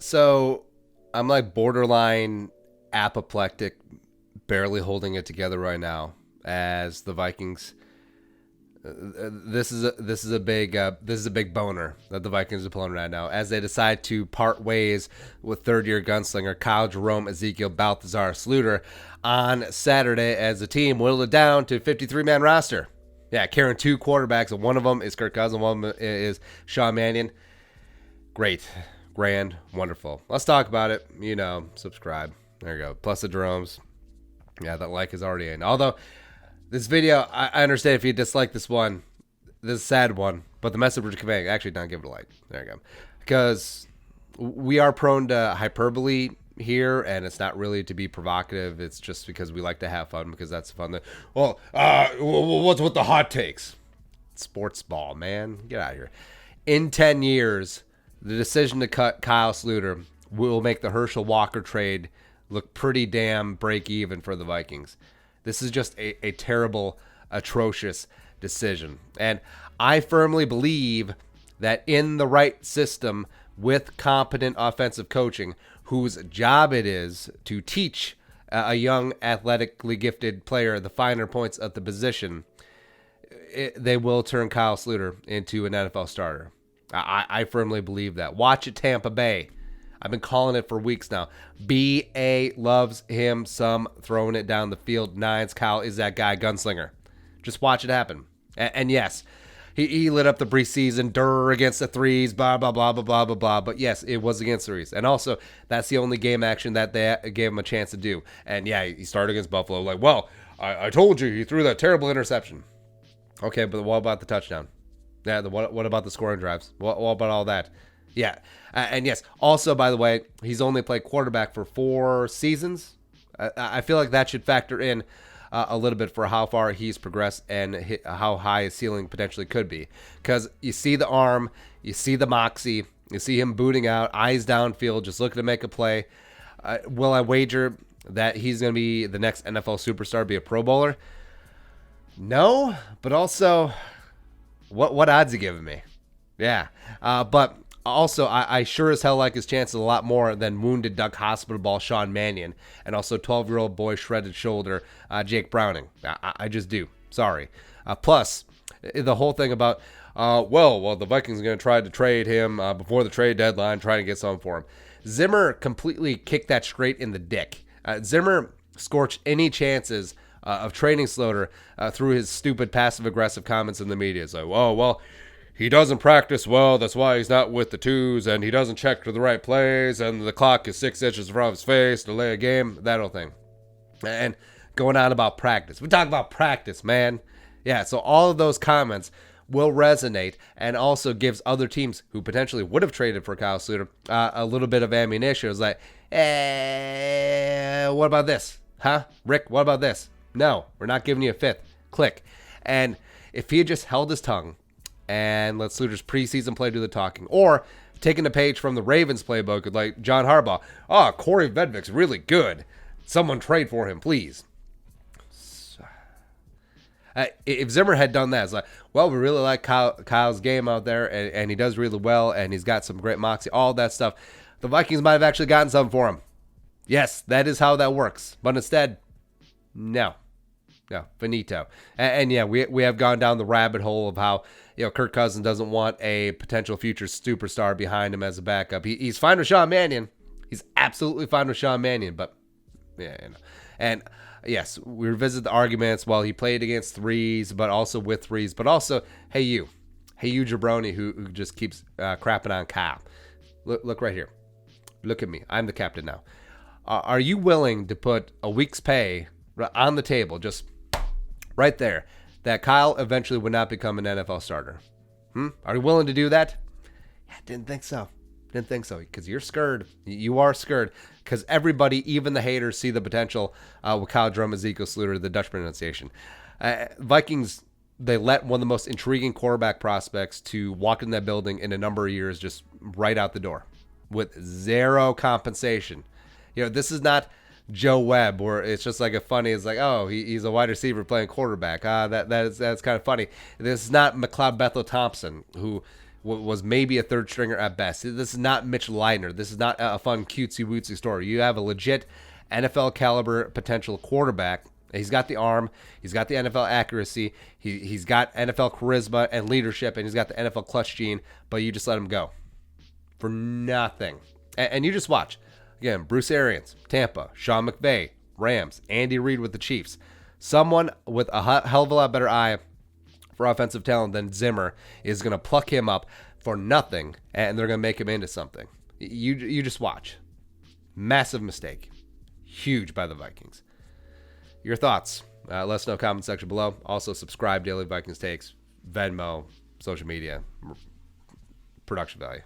So I'm like borderline apoplectic, barely holding it together right now as the Vikings. This is a big boner that the Vikings are pulling right now as they decide to part ways with third-year gunslinger Kyle Jerome Ezekiel Balthazar Sluter on Saturday as the team whittled it down to 53-man roster. Yeah, carrying two quarterbacks, and one of them is Kirk Cousins, one of them is Sean Mannion. Great, grand, wonderful. Let's talk about it. Subscribe. There you go. Plus the Jeromes. Yeah, that like is already in. Although this video, I understand if you dislike this one, this sad one, but the message we're conveying, actually, don't give it a like. There you go. Because we are prone to hyperbole here, and it's not really to be provocative. It's just because we like to have fun, because that's fun. What's with the hot takes? Sports ball, man. Get out of here. In 10 years, the decision to cut Kyle Sluter will make the Herschel Walker trade look pretty damn break even for the Vikings. This is just a terrible, atrocious decision. And I firmly believe that in the right system with competent offensive coaching, whose job it is to teach a young, athletically gifted player the finer points of the position, they will turn Kyle Sluter into an NFL starter. I firmly believe that. Watch it, Tampa Bay. I've been calling it for weeks now. B.A. loves him some throwing it down the field. Nines, Kyle is that guy, gunslinger. Just watch it happen. And yes, he lit up the preseason, against the threes, blah, blah, blah, blah, blah, blah, blah. But yes, it was against the threes. And also, that's the only game action that they gave him a chance to do. And yeah, he started against Buffalo. Like, well, I told you, he threw that terrible interception. Okay, but what about the touchdown? Yeah, what about the scoring drives? What about all that? Yeah, and yes, also, by the way, he's only played quarterback for 4 seasons. I feel like that should factor in a little bit for how far he's progressed and how high his ceiling potentially could be. Because you see the arm, you see the moxie, you see him booting out, eyes downfield, just looking to make a play. Will I wager that he's going to be the next NFL superstar, be a Pro Bowler? No, but also, what odds are you giving me? Yeah, but also, I sure as hell like his chances a lot more than wounded duck hospital ball Sean Mannion and also 12-year-old boy shredded shoulder Jake Browning. I just do. Sorry. Plus, the whole thing about, the Vikings are going to try to trade him before the trade deadline, trying to get something for him. Zimmer completely kicked that straight in the dick. Zimmer scorched any chances of trading Sluter through his stupid passive-aggressive comments in the media. It's like, he doesn't practice well, that's why he's not with the twos, and he doesn't check to the right plays, and the clock is 6 inches in front of his face, delay a game, that whole thing. And going on about practice. We talk about practice, man. Yeah, so all of those comments will resonate and also gives other teams who potentially would have traded for Kyle Sluter a little bit of ammunition. It's like, what about this? Huh? Rick, what about this? No, we're not giving you a fifth. Click. And if he had just held his tongue and let Sluter's preseason play do the talking, or taking a page from the Ravens playbook like John Harbaugh, Corey Vedvik's really good. Someone trade for him, please. If Zimmer had done that, it's like, we really like Kyle's game out there, and he does really well, and he's got some great moxie, all that stuff. The Vikings might have actually gotten something for him. Yes, that is how that works. But instead, no, finito. And yeah, we have gone down the rabbit hole of how Kirk Cousins doesn't want a potential future superstar behind him as a backup. He's fine with Sean Mannion. He's absolutely fine with Sean Mannion, but yeah, and yes, we revisit the arguments. Well, he played against threes, but also with threes, but also, hey you jabroni who just keeps crapping on Kyle. Look right here. Look at me. I'm the captain now. Are you willing to put a week's pay on the table, just right there, that Kyle eventually would not become an NFL starter? Are you willing to do that? Yeah, didn't think so, because you're scared. You are scared, because everybody, even the haters, see the potential with Kyle Drum, Ezekiel Sluter, the Dutch pronunciation. Vikings, they let one of the most intriguing quarterback prospects to walk in that building in a number of years just right out the door with zero compensation. This is not Joe Webb, where it's just like it's like, he's a wide receiver playing quarterback. That's kind of funny. This is not McLeod Bethel Thompson, who was maybe a third stringer at best. This is not Mitch Leidner. This is not a fun cutesy wootsy story. You have a legit NFL caliber potential quarterback. He's got the arm. He's got the NFL accuracy. He's got NFL charisma and leadership, and he's got the NFL clutch gene, but you just let him go for nothing. And you just watch. Again, Bruce Arians, Tampa, Sean McVay, Rams, Andy Reid with the Chiefs. Someone with a hell of a lot better eye for offensive talent than Zimmer is going to pluck him up for nothing, and they're going to make him into something. You just watch. Massive mistake. Huge by the Vikings. Your thoughts? Let us know in the comment section below. Also, subscribe, Daily Vikings Takes, Venmo, social media, production value.